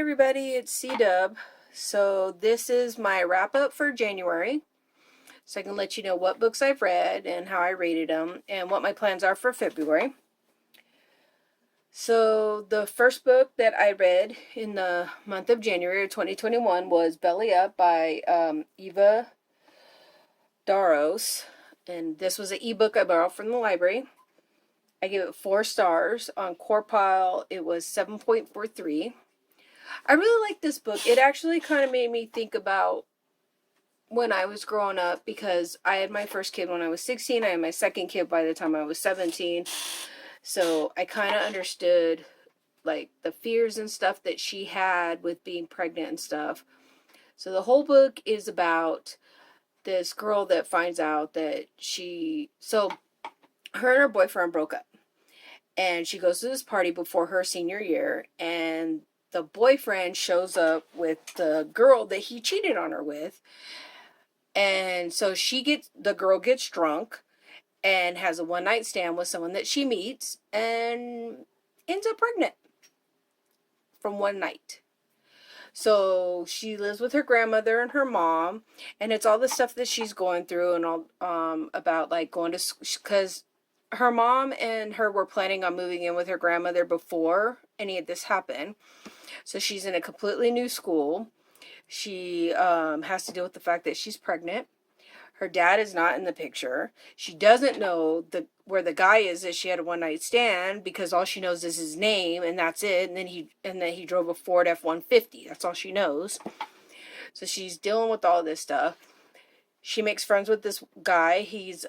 everybody, it's C-Dub. So this is my wrap up for January. So I can let you know what books I've read and how I rated them and what my plans are for February. So the first book that I read in the month of January of 2021 was Belly Up by Eva Daros. And this was an ebook I borrowed from the library. I gave it 4 stars. On Corpile, it was 7.43. I really like this book. It actually kind of made me think about when I was growing up, because I had my first kid when I was 16. I had my second kid by the time I was 17. So I kind of understood like the fears and stuff that she had with being pregnant and stuff. So the whole book is about this girl that finds out that her and her boyfriend broke up. And she goes to this party before her senior year, and the boyfriend shows up with the girl that he cheated on her with. And so the girl gets drunk and has a one-night stand with someone that she meets and ends up pregnant from one night. So she lives with her grandmother and her mom, and it's all the stuff that she's going through and all about like going to, because her mom and her were planning on moving in with her grandmother before any of this happened. So she's in a completely new school. She has to deal with the fact that she's pregnant. Her dad is not in the picture. She doesn't know where the guy is that she had a one-night stand, because all she knows is his name, and that's it. And then he drove a Ford F-150. That's all she knows. So she's dealing with all this stuff. She makes friends with this guy. His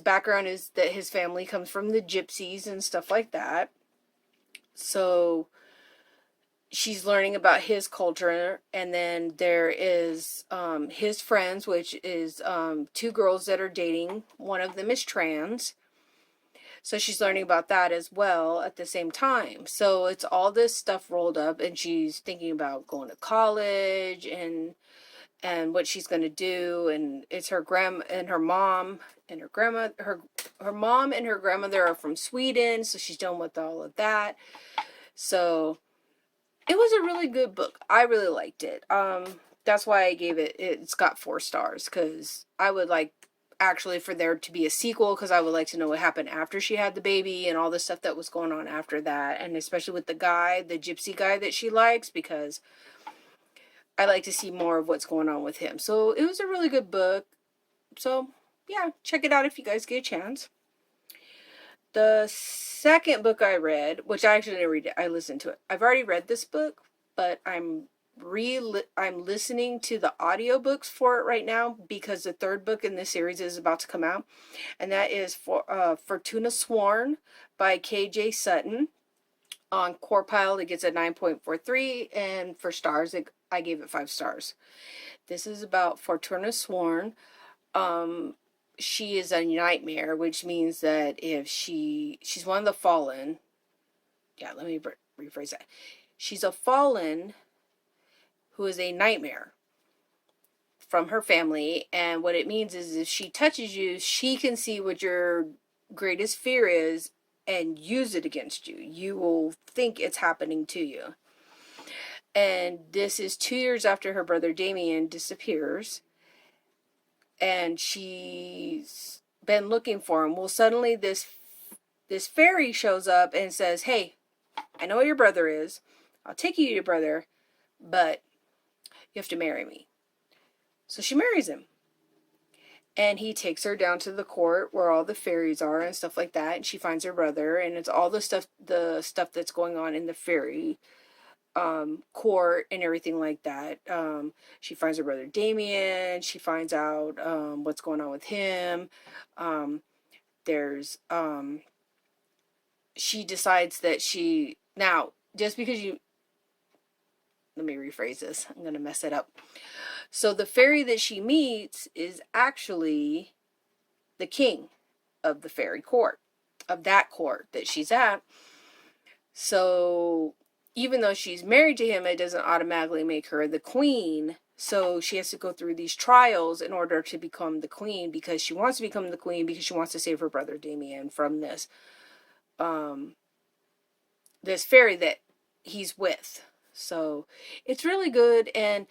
background is that his family comes from the gypsies and stuff like that. So she's learning about his culture. And then there is his friends, which is 2 girls that are dating. One of them is trans. So she's learning about that as well at the same time. So it's all this stuff rolled up, and she's thinking about going to college and what she's going to do. And it's her mom and her grandma. Her mom and her grandmother are from Sweden, so she's dealing with all of that. So it was a really good book. I really liked it. That's why I gave it's got 4 stars, because I would like actually for there to be a sequel, because I would like to know what happened after she had the baby and all the stuff that was going on after that, and especially with the gypsy guy that she likes, because I like to see more of what's going on with him. So it was a really good book. So yeah, check it out if you guys get a chance. The second book I read, which I actually didn't read it, I listened to it. I've already read this book, but I'm listening to the audiobooks for it right now, because the 3rd book in this series is about to come out. And that is Fortuna Sworn by KJ Sutton. On Corpile, it gets a 9.43, and for stars, I gave it 5 stars. This is about Fortuna Sworn. She is a nightmare, which means that if she's one of the fallen. Yeah, let me rephrase that. She's a fallen who is a nightmare from her family, and what it means is if she touches you, she can see what your greatest fear is and use it against you. You will think it's happening to you. And this is 2 years after her brother Damien disappears, and she's been looking for him. Well, suddenly this fairy shows up and says, "Hey, I know where your brother is. I'll take you to your brother, but you have to marry me." So she marries him. And he takes her down to the court where all the fairies are and stuff like that. And she finds her brother, and it's all the stuff that's going on in the fairy court and everything like that. She finds her brother Damien. She finds out what's going on with him. She decides that now, just because let me rephrase this. I'm going to mess it up. So the fairy that she meets is actually the king of the fairy court, of that court that she's at. So even though she's married to him, it doesn't automatically make her the queen. So she has to go through these trials in order to become the queen, because she wants to become the queen, because she wants to save her brother Damien from this fairy that he's with. So it's really good. And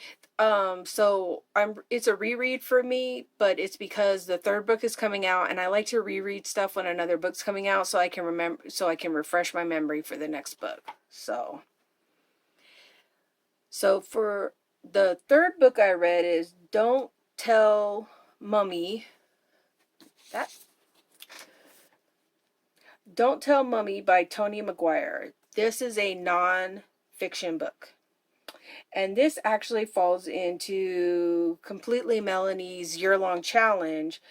so it's a reread for me, but it's because the third book is coming out, and I like to reread stuff when another book's coming out so I can remember, so I can refresh my memory for the next book. So for the third book I read is Don't Tell Mummy. That Don't Tell Mummy by Toni Maguire. This is a non-fiction book. And this actually falls into Completely Melanie's year-long challenge.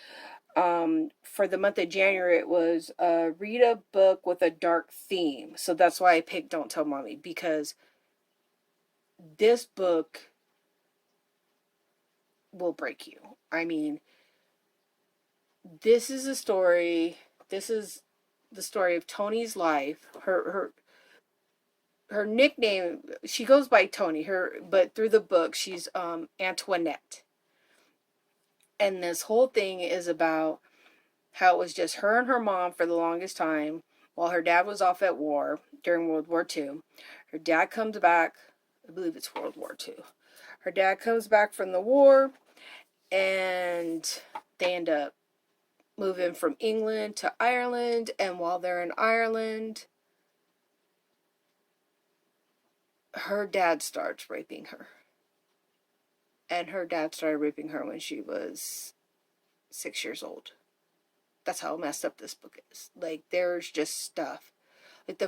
For the month of January, it was read a book with a dark theme. So that's why I picked Don't Tell Mommy, because this book will break you. I mean, this is a story. This is the story of Toni's life. Her nickname, she goes by Toni. But through the book, she's Antoinette. And this whole thing is about how it was just her and her mom for the longest time while her dad was off at war during World War II. Her dad comes back, I believe it's World War II. Her dad comes back from the war, and they end up moving from England to Ireland. And while they're in Ireland, her dad starts raping her. And her dad started raping her when she was 6 years old. That's how messed up this book is. Like, there's just stuff. Like,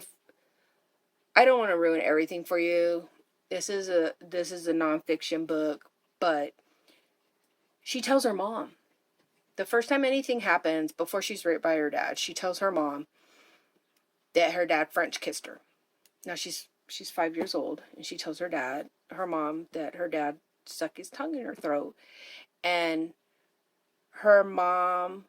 I don't want to ruin everything for you. This is a nonfiction book, but she tells her mom. The first time anything happens, before she's raped by her dad, she tells her mom that her dad French kissed her. Now she's 5 years old, and she tells her mom, that her dad stuck his tongue in her throat. And her mom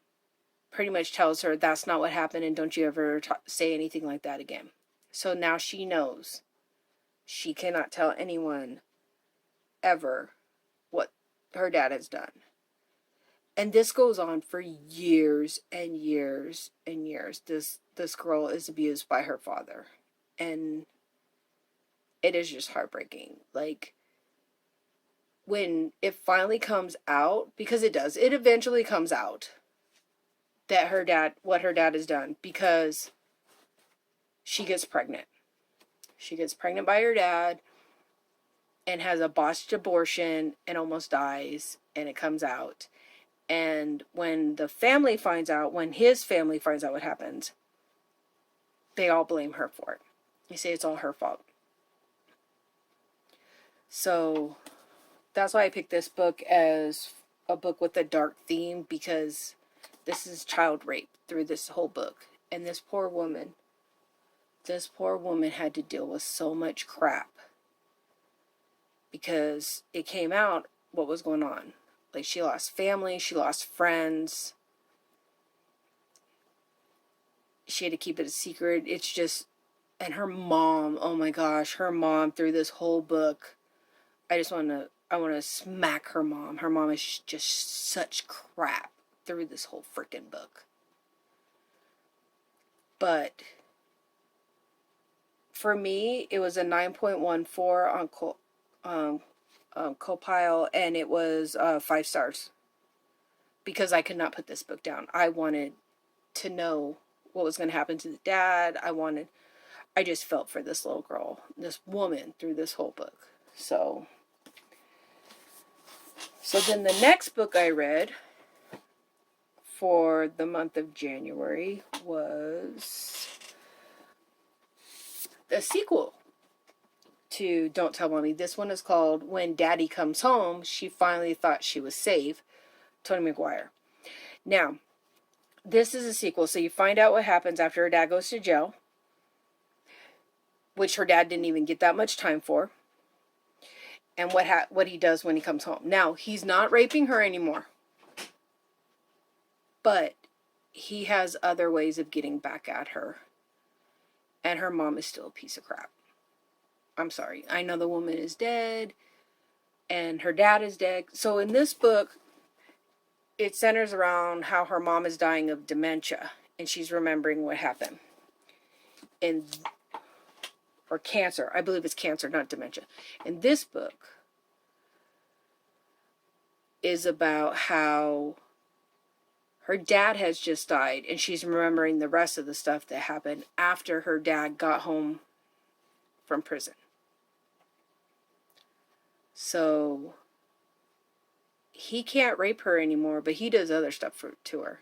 pretty much tells her that's not what happened, and don't you ever say anything like that again. So now she knows she cannot tell anyone ever what her dad has done. And this goes on for years and years and years. This girl is abused by her father. And it is just heartbreaking. Like, when it finally comes out, because it does, it eventually comes out that what her dad has done, because she gets pregnant. She gets pregnant by her dad and has a botched abortion and almost dies, and it comes out. And when his family finds out what happens, they all blame her for it. They say it's all her fault. So that's why I picked this book as a book with a dark theme, because this is child rape through this whole book. And this poor woman had to deal with so much crap, because it came out what was going on. Like, she lost family, she lost friends. She had to keep it a secret. It's just, and her mom, oh my gosh, her mom through this whole book, I want to smack her mom. Her mom is just such crap through this whole freaking book. But for me, it was a 9.14 on Copile, and it was 5 stars, because I could not put this book down. I wanted to know what was going to happen to the dad. I just felt for this little girl, this woman, through this whole book. So then the next book I read for the month of January was the sequel to Don't Tell Mommy. This one is called When Daddy Comes Home. She Finally Thought She Was Safe. Toni Maguire. Now, this is a sequel, so you find out what happens after her dad goes to jail, which her dad didn't even get that much time for, and what he does when he comes home. Now, he's not raping her anymore, but he has other ways of getting back at her, and her mom is still a piece of crap. I'm sorry. I know the woman is dead, and her dad is dead. So in this book, it centers around how her mom is dying of dementia, and she's remembering what happened. And or cancer. I believe it's cancer, not dementia. And this book is about how her dad has just died, and she's remembering the rest of the stuff that happened after her dad got home from prison. So he can't rape her anymore, but he does other stuff to her.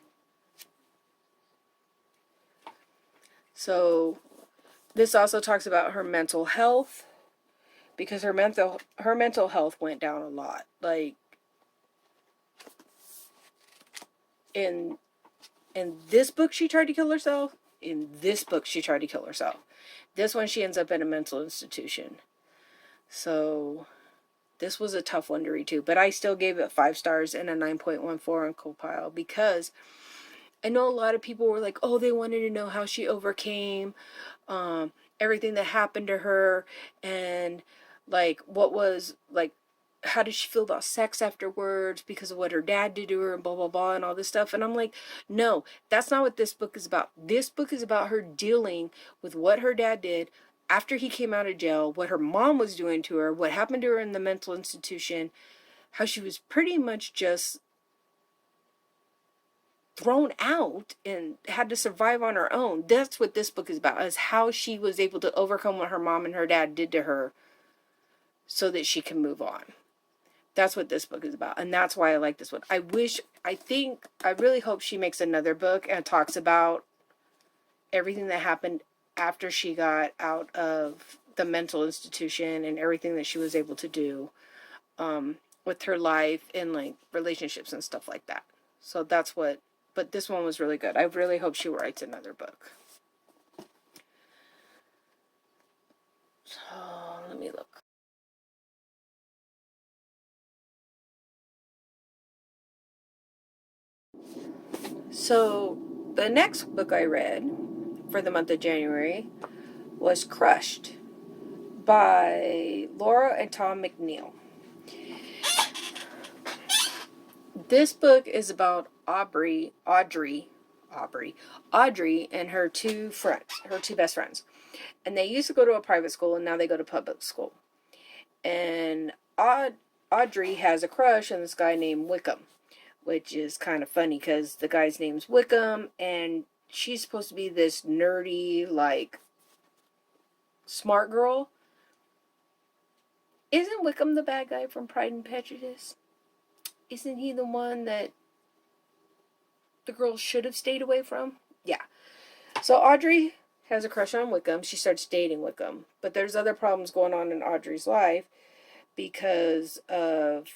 So this also talks about her mental health, because her mental health went down a lot. Like in this book she tried to kill herself. In this book she tried to kill herself. This one she ends up in a mental institution. So this was a tough one to read too, but I still gave it 5 stars and a 9.14 on Copile, because I know a lot of people were like, oh, they wanted to know how she overcame everything that happened to her, and like what was like, how did she feel about sex afterwards because of what her dad did to her and blah blah blah and all this stuff. And I'm like, no, that's not what this book is about. This book is about her dealing with what her dad did after he came out of jail, what her mom was doing to her, what happened to her in the mental institution, how she was pretty much just thrown out and had to survive on her own. That's what this book is about, is how she was able to overcome what her mom and her dad did to her so that she can move on. That's what this book is about, and that's why I like this one. I really hope she makes another book and talks about everything that happened after she got out of the mental institution and everything that she was able to do with her life and like relationships and stuff like that. So that's what, but this one was really good. I really hope she writes another book. So let me look. So the next book I read for the month of January was Crushed by Laura and Tom McNeil. This book is about Audrey and her two best friends. And they used to go to a private school, and now they go to public school. And Audrey has a crush on this guy named Wickham, which is kind of funny because the guy's name's Wickham, and she's supposed to be this nerdy, like, smart girl. Isn't Wickham the bad guy from Pride and Prejudice? Isn't he the one that the girl should have stayed away from? Yeah. So Audrey has a crush on Wickham. She starts dating Wickham. But there's other problems going on in Audrey's life because of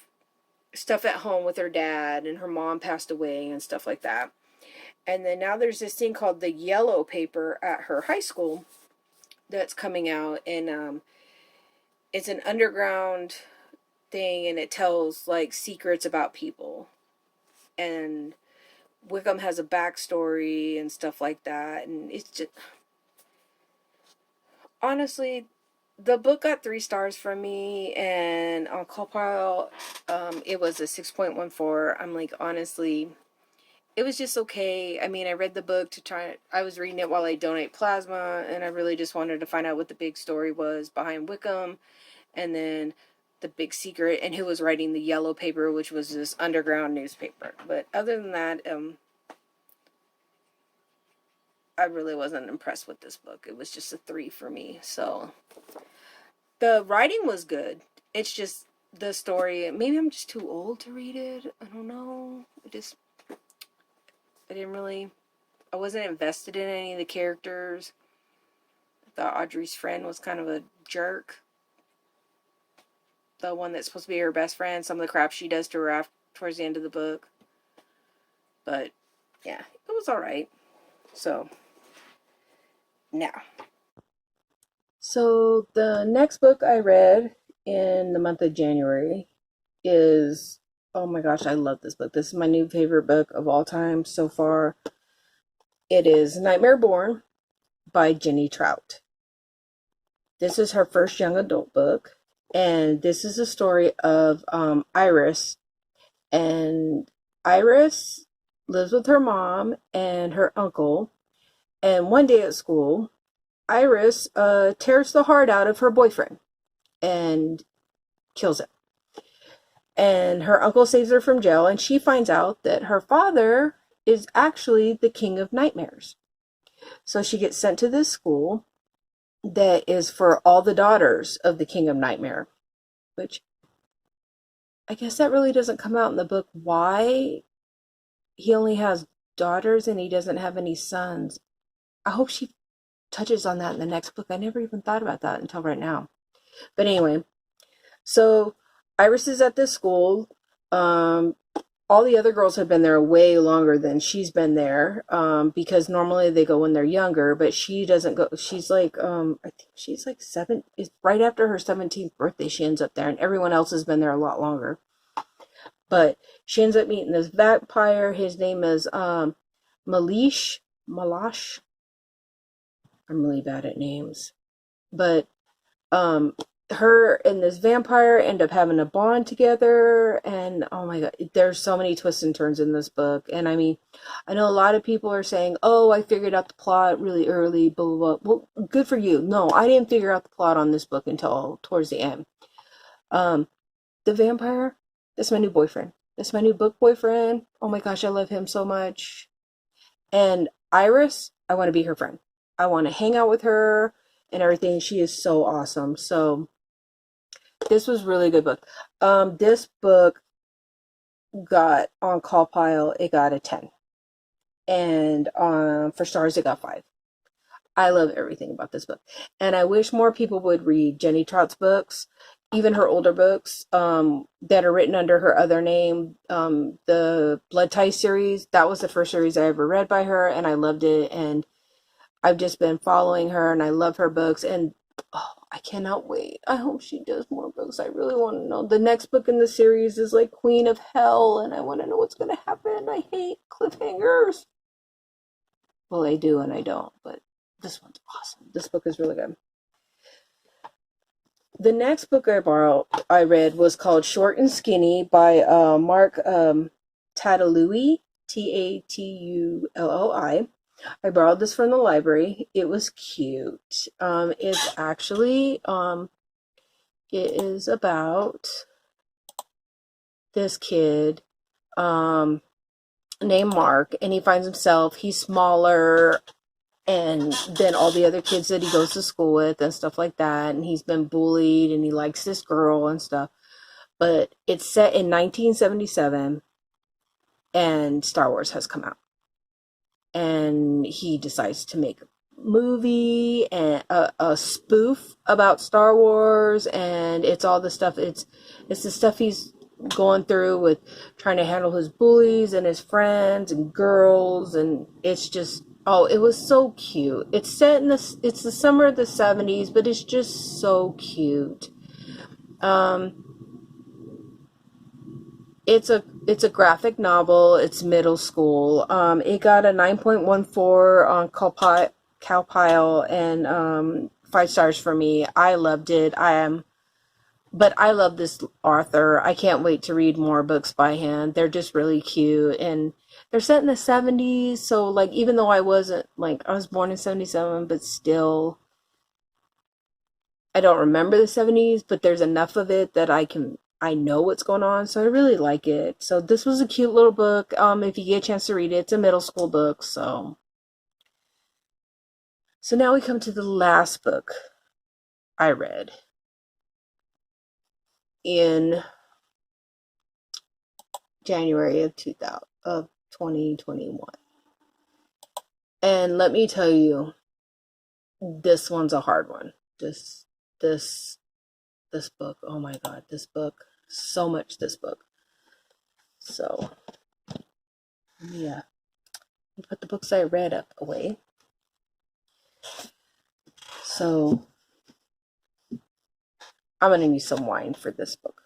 stuff at home with her dad, and her mom passed away and stuff like that. And then now there's this thing called the Yellow Paper at her high school that's coming out, and it's an underground thing, and it tells like secrets about people. And Wickham has a backstory and stuff like that, and it's just, honestly, the book got 3 stars from me, and on Copile, it was a 6.14. I'm like, honestly, it was just okay. I mean, I read the book I was reading it while I donate plasma, and I really just wanted to find out what the big story was behind Wickham, and then the big secret, and who was writing the Yellow Paper, which was this underground newspaper. But other than that, I really wasn't impressed with this book. It was just a 3 for me. So the writing was good. It's just the story. Maybe I'm just too old to read it. I don't know. I wasn't invested in any of the characters. I thought Audrey's friend was kind of a jerk. The one that's supposed to be her best friend. Some of the crap she does to her towards the end of the book. But yeah, it was alright. So now. So the next book I read in the month of January is, oh my gosh, I love this book. This is my new favorite book of all time so far. It is Nightmare Born by Jenny Trout. This is her first young adult book, and this is a story of Iris. And Iris lives with her mom and her uncle, and one day at school, Iris tears the heart out of her boyfriend and kills him. And her uncle saves her from jail, and she finds out that her father is actually the king of nightmares. So she gets sent to this school that is for all the daughters of the king of nightmare, which I guess that really doesn't come out in the book why he only has daughters and he doesn't have any sons. I hope she touches on that in the next book. I never even thought about that until right now. But anyway, so Iris is at this school. All the other girls have been there way longer than she's been there, because normally they go when they're younger, but she doesn't go. She's like, I think she's like it's right after her 17th birthday, she ends up there, and everyone else has been there a lot longer. But she ends up meeting this vampire. His name is Malash. I'm really bad at names. But her and this vampire end up having a bond together, and oh my god, there's so many twists and turns in this book. And I mean, I know a lot of people are saying, oh, I figured out the plot really early, blah blah blah. Well, good for you. No, I didn't figure out the plot on this book until towards the end. The vampire, that's my new boyfriend. That's my new book boyfriend. Oh my gosh, I love him so much. And Iris, I want to be her friend. I want to hang out with her and everything. She is so awesome. So this was really a good book. This book got on Call Pile, it got a 10. And for stars, it got 5. I love everything about this book. And I wish more people would read Jenny Trout's books, even her older books that are written under her other name. The Blood Tie series, that was the first series I ever read by her, and I loved it. And I've just been following her, and I love her books. And oh, I cannot wait. I hope she does more books. I really want to know. The next book in the series is like Queen of Hell, and I want to know what's going to happen. I hate cliffhangers. Well, I do and I don't, but this one's awesome. This book is really good. The next book I read was called Short and Skinny by Mark Tatalui, Tatuloi. I borrowed this from the library. It was cute. It's actually it is about this kid named Mark, and he finds himself, he's smaller and then all the other kids that he goes to school with and stuff like that, and he's been bullied and he likes this girl and stuff. But it's set in 1977 and Star Wars has come out, and he decides to make a movie and a spoof about Star Wars, and it's all the stuff, it's the stuff he's going through with trying to handle his bullies and his friends and girls, and it's just, oh, it was so cute. It's set in it's the summer of the 70s, but it's just so cute. It's a graphic novel. It's middle school. It got a 9.14 on Cowpile and 5 stars for me. I loved it. But I love this author. I can't wait to read more books by him. They're just really cute, and they're set in the 70s. So like, even though I wasn't like, I was born in 77, but still, I don't remember the 70s, but there's enough of it that I know what's going on. So I really like it. So this was a cute little book. If you get a chance to read it, it's a middle school book. So now we come to the last book I read in January of 2021. And let me tell you, this one's a hard one. This book, oh my god, this book, so much this book. So yeah, put the books I read up away. So I'm gonna need some wine for this book.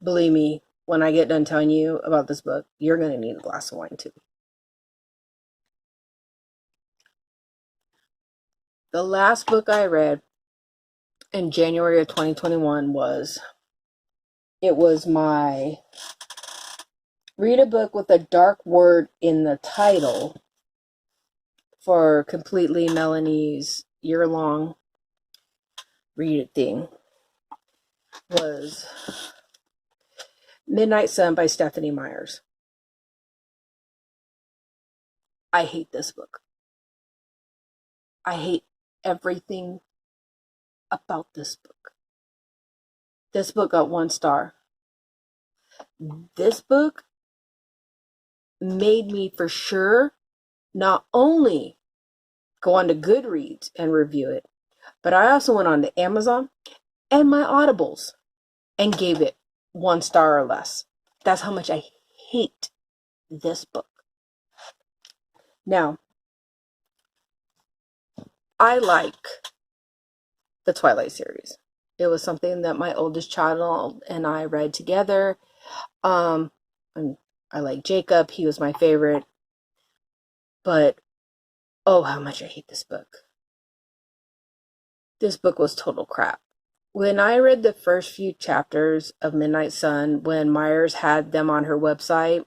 Believe me, when I get done telling you about this book, you're gonna need a glass of wine too. The last book I read in January of 2021 was my read a book with a dark word in the title for completely Melanie's year-long read it thing was Midnight Sun by Stephanie Myers. I hate this book. I hate everything about this book. This book got 1 star. This book made me for sure not only go on to Goodreads and review it, but I also went on to Amazon and my Audibles and gave it 1 star or less. That's how much I hate this book. Now, I like the Twilight series. It was something that my oldest child and I read together. And I like Jacob. He was my favorite. But, oh, how much I hate this book. This book was total crap. When I read the first few chapters of Midnight Sun, when Myers had them on her website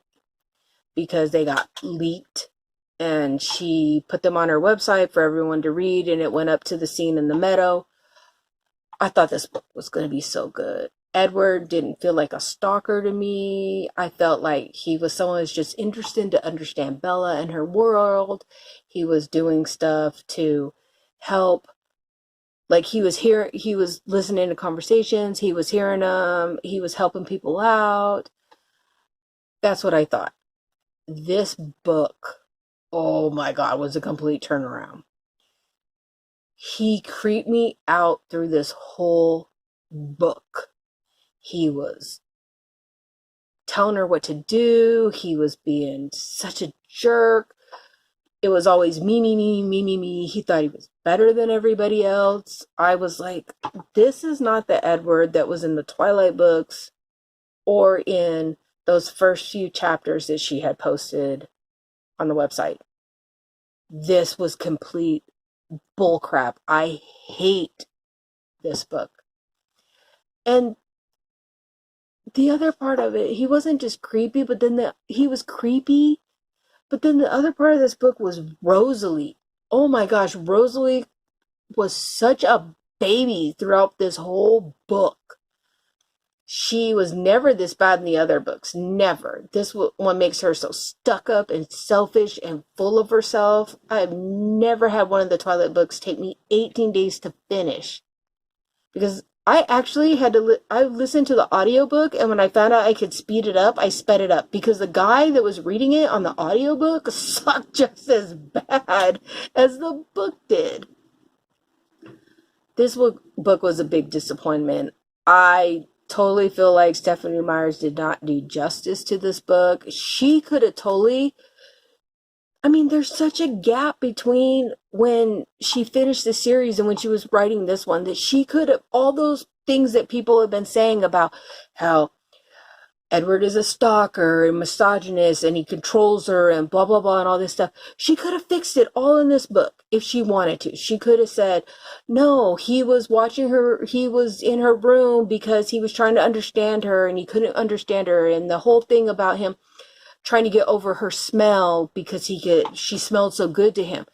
because they got leaked, and she put them on her website for everyone to read, and it went up to the scene in the meadow, I thought this book was going to be so good. Edward didn't feel like a stalker to me. I felt like he was someone who's just interested to understand Bella and her world. He was doing stuff to help. Like he was listening to conversations. He was hearing them. He was helping people out. That's what I thought. This book, oh my God, was a complete turnaround. He creeped me out through this whole book. He was telling her what to do. He was being such a jerk. It was always me, me, me, me, me, me. He thought he was better than everybody else. I was like, this is not the Edward that was in the Twilight books or in those first few chapters that she had posted on the website. This was complete bullcrap. I hate this book. And the other part of it, he wasn't just creepy, but then he was creepy. But then the other part of this book was Rosalie. Oh my gosh, Rosalie was such a baby throughout this whole book. She was never this bad in the other books. Never. This one makes her so stuck up and selfish and full of herself. I've never had one of the Twilight books take me 18 days to finish. Because I actually had to, I listened to the audiobook, and when I found out I could speed it up, I sped it up. Because the guy that was reading it on the audiobook sucked just as bad as the book did. This book was a big disappointment. I totally feel like Stephanie Myers did not do justice to this book. She could have totally... I mean, there's such a gap between when she finished the series and when she was writing this one that she could have... All those things that people have been saying about how Edward is a stalker and misogynist and he controls her and blah, blah, blah, and all this stuff. She could have fixed it all in this book if she wanted to. She could have said, no, he was watching her. He was in her room because he was trying to understand her and he couldn't understand her. And the whole thing about him trying to get over her smell because she smelled so good to him.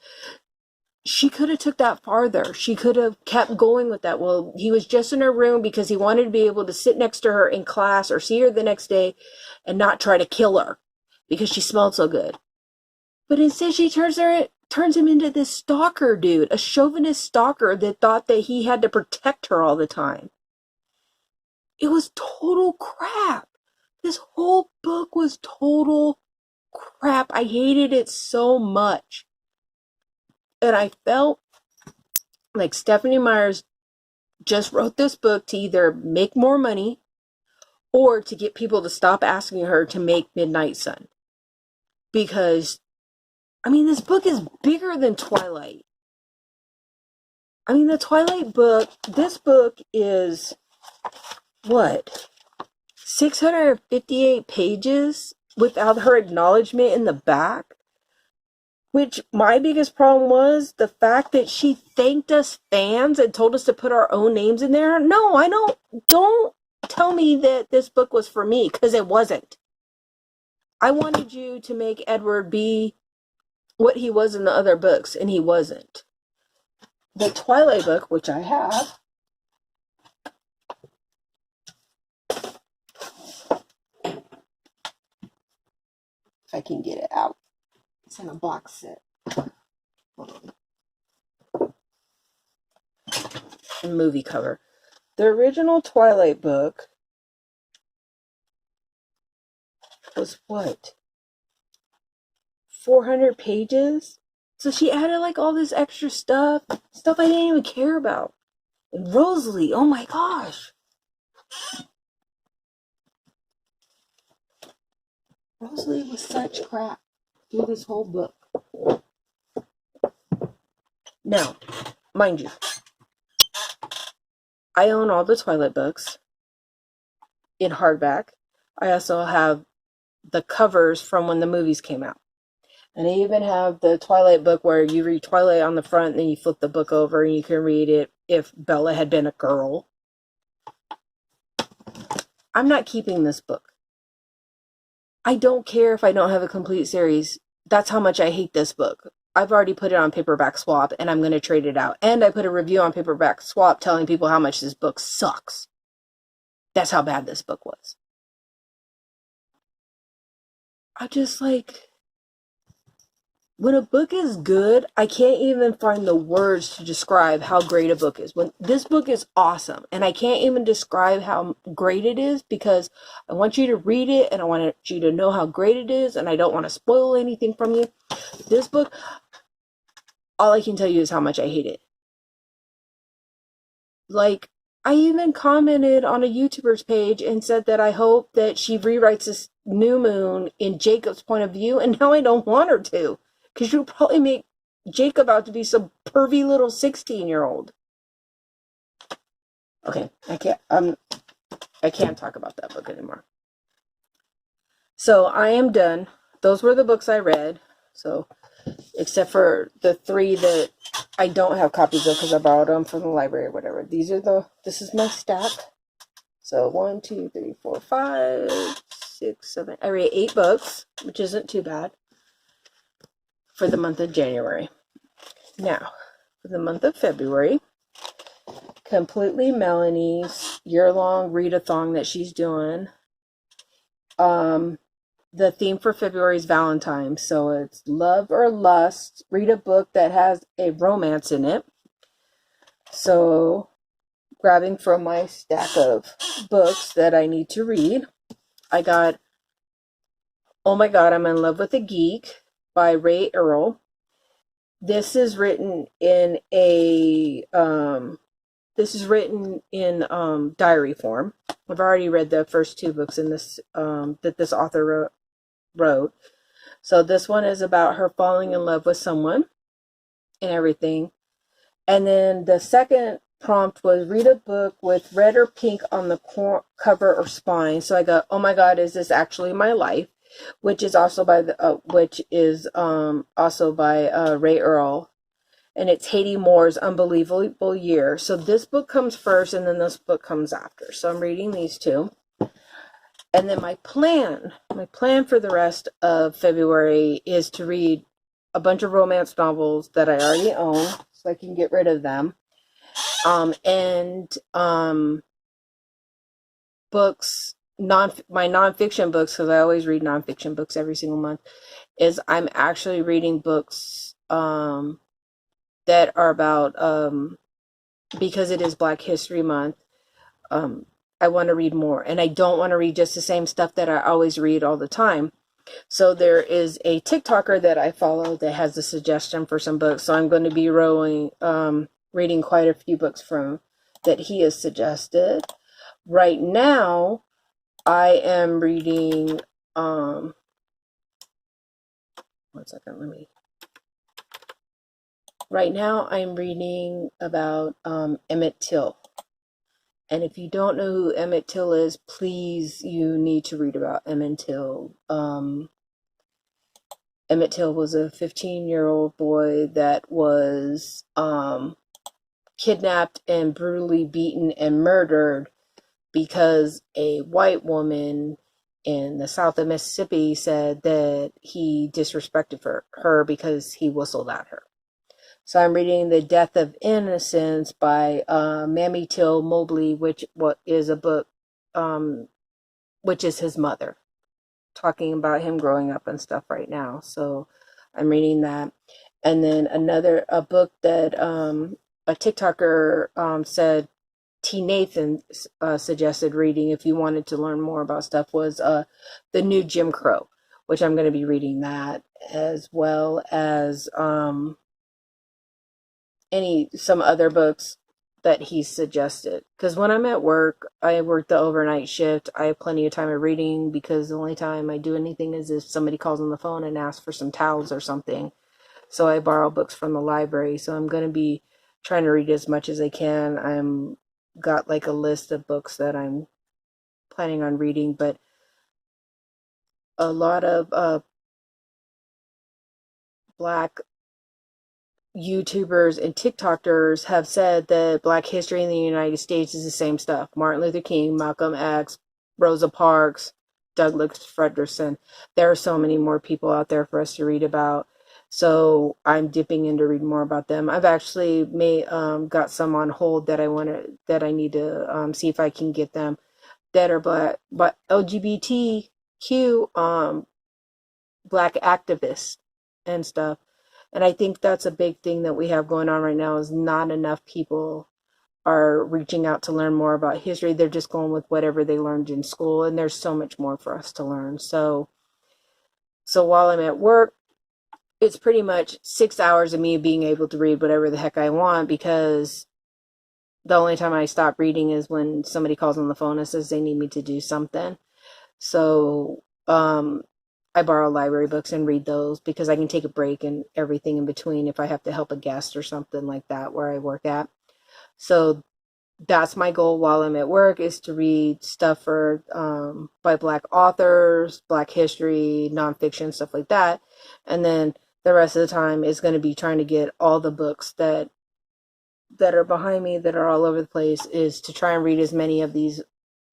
She could have took that farther. She could have kept going with that. Well, he was just in her room because he wanted to be able to sit next to her in class or see her the next day and not try to kill her because she smelled so good. But instead she turns him into this stalker dude, a chauvinist stalker that thought that he had to protect her all the time. It was total crap. This whole book was total crap. I hated it so much. And I felt like Stephanie Myers just wrote this book to either make more money or to get people to stop asking her to make Midnight Sun. Because, I mean, this book is bigger than Twilight. I mean, the Twilight book, this book is, what, 658 pages without her acknowledgement in the back? Which my biggest problem was the fact that she thanked us fans and told us to put our own names in there. No, I don't tell me that this book was for me, because it wasn't. I wanted you to make Edward be what he was in the other books, and he wasn't. The Twilight book, which I have, if I can get it out, it's in a box set. Hold on. A movie cover. The original Twilight book was what? 400 pages? So she added like all this extra stuff I didn't even care about. And Rosalie, oh my gosh. Rosalie was such crap through this whole book. Now, mind you, I own all the Twilight books in hardback. I also have the covers from when the movies came out. And I even have the Twilight book where you read Twilight on the front and then you flip the book over and you can read it if Bella had been a girl. I'm not keeping this book. I don't care if I don't have a complete series. That's how much I hate this book. I've already put it on Paperback Swap and I'm going to trade it out. And I put a review on Paperback Swap telling people how much this book sucks. That's how bad this book was. I just like... When a book is good, I can't even find the words to describe how great a book is. When this book is awesome, and I can't even describe how great it is because I want you to read it and I want you to know how great it is, and I don't want to spoil anything from you. This book, all I can tell you is how much I hate it. Like, I even commented on a YouTuber's page and said that I hope that she rewrites this New Moon in Jacob's point of view, and now I don't want her to. Because you'll probably make Jacob out to be some pervy little 16-year-old. Okay, I can't talk about that book anymore. So I am done. Those were the books I read. So, except for the 3 that I don't have copies of because I borrowed them from the library or whatever. This is my stack. So 1, 2, 3, 4, 5, 6, 7. I read 8 books, which isn't too bad. For the month of January. Now, for the month of February, completely Melanie's year-long read-a-thon that she's doing. The theme for February is Valentine's, so it's love or lust. Read a book that has a romance in it. So, grabbing from my stack of books that I need to read, I got Oh My God, I'm in Love with a Geek by Ray Earl. This is written in diary form. I've already read the first 2 books in this that this author wrote. So this one is about her falling in love with someone and everything. And then the second prompt was read a book with red or pink on the cover or spine. So I got Oh My God, Is This Actually My Life? Which is also by Ray Earl, and it's Haiti Moore's Unbelievable Year. So this book comes first, and then this book comes after. So I'm reading these 2, and then my plan for the rest of February is to read a bunch of romance novels that I already own, so I can get rid of them, books. My nonfiction books, because I always read nonfiction books every single month, is I'm actually reading books that are about because it is Black History Month. I want to read more, and I don't want to read just the same stuff that I always read all the time. So there is a TikToker that I follow that has a suggestion for some books, so I'm going to be reading quite a few books from that he has suggested. Right now I am reading, one second, right now I'm reading about Emmett Till. And if you don't know who Emmett Till is, please, you need to read about Emmett Till. Emmett Till was a 15-year-old boy that was kidnapped and brutally beaten and murdered because a white woman in the south of Mississippi said that he disrespected her because he whistled at her. So I'm reading The Death of Innocence by Mamie Till Mobley, which is a book, which is his mother, talking about him growing up and stuff right now. So I'm reading that. And then a book that a TikToker said T. Nathan suggested reading if you wanted to learn more about stuff was The New Jim Crow, which I'm going to be reading that, as well as some other books that he suggested. Because when I'm at work, I work the overnight shift. I have plenty of time of reading because the only time I do anything is if somebody calls on the phone and asks for some towels or something. So I borrow books from the library. So I'm going to be trying to read as much as I can. I'm got like a list of books that I'm planning on reading, but a lot of Black YouTubers and TikTokers have said that Black history in the United States is the same stuff. Martin Luther King, Malcolm X, Rosa Parks, Douglas Frederickson. There are so many more people out there for us to read about. So I'm dipping in to read more about them. I've actually got some on hold that I need to see if I can get them that are Black, but LGBTQ Black activists and stuff. And I think that's a big thing that we have going on right now is not enough people are reaching out to learn more about history. They're just going with whatever they learned in school, and there's so much more for us to learn. So while I'm at work, it's pretty much 6 hours of me being able to read whatever the heck I want, because the only time I stop reading is when somebody calls on the phone and says they need me to do something. So I borrow library books and read those because I can take a break and everything in between if I have to help a guest or something like that where I work at. So that's my goal while I'm at work, is to read stuff by Black authors, Black history, nonfiction, stuff like that. And then the rest of the time is going to be trying to get all the books that are behind me that are all over the place, is to try and read as many of these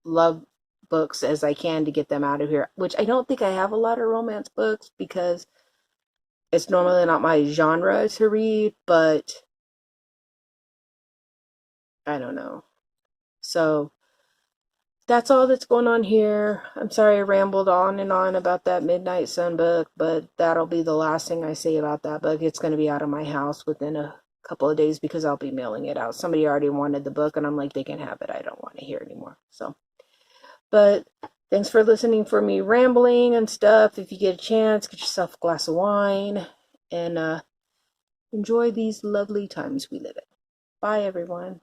love books as I can to get them out of here, which I don't think I have a lot of romance books because it's normally not my genre to read, but I don't know. So that's all that's going on here. I'm sorry I rambled on and on about that Midnight Sun book, but that'll be the last thing I say about that book. It's going to be out of my house within a couple of days because I'll be mailing it out. Somebody already wanted the book and I'm like, they can have it. I don't want to hear anymore. So, but thanks for listening for me rambling and stuff. If you get a chance, get yourself a glass of wine and enjoy these lovely times we live in. Bye, everyone.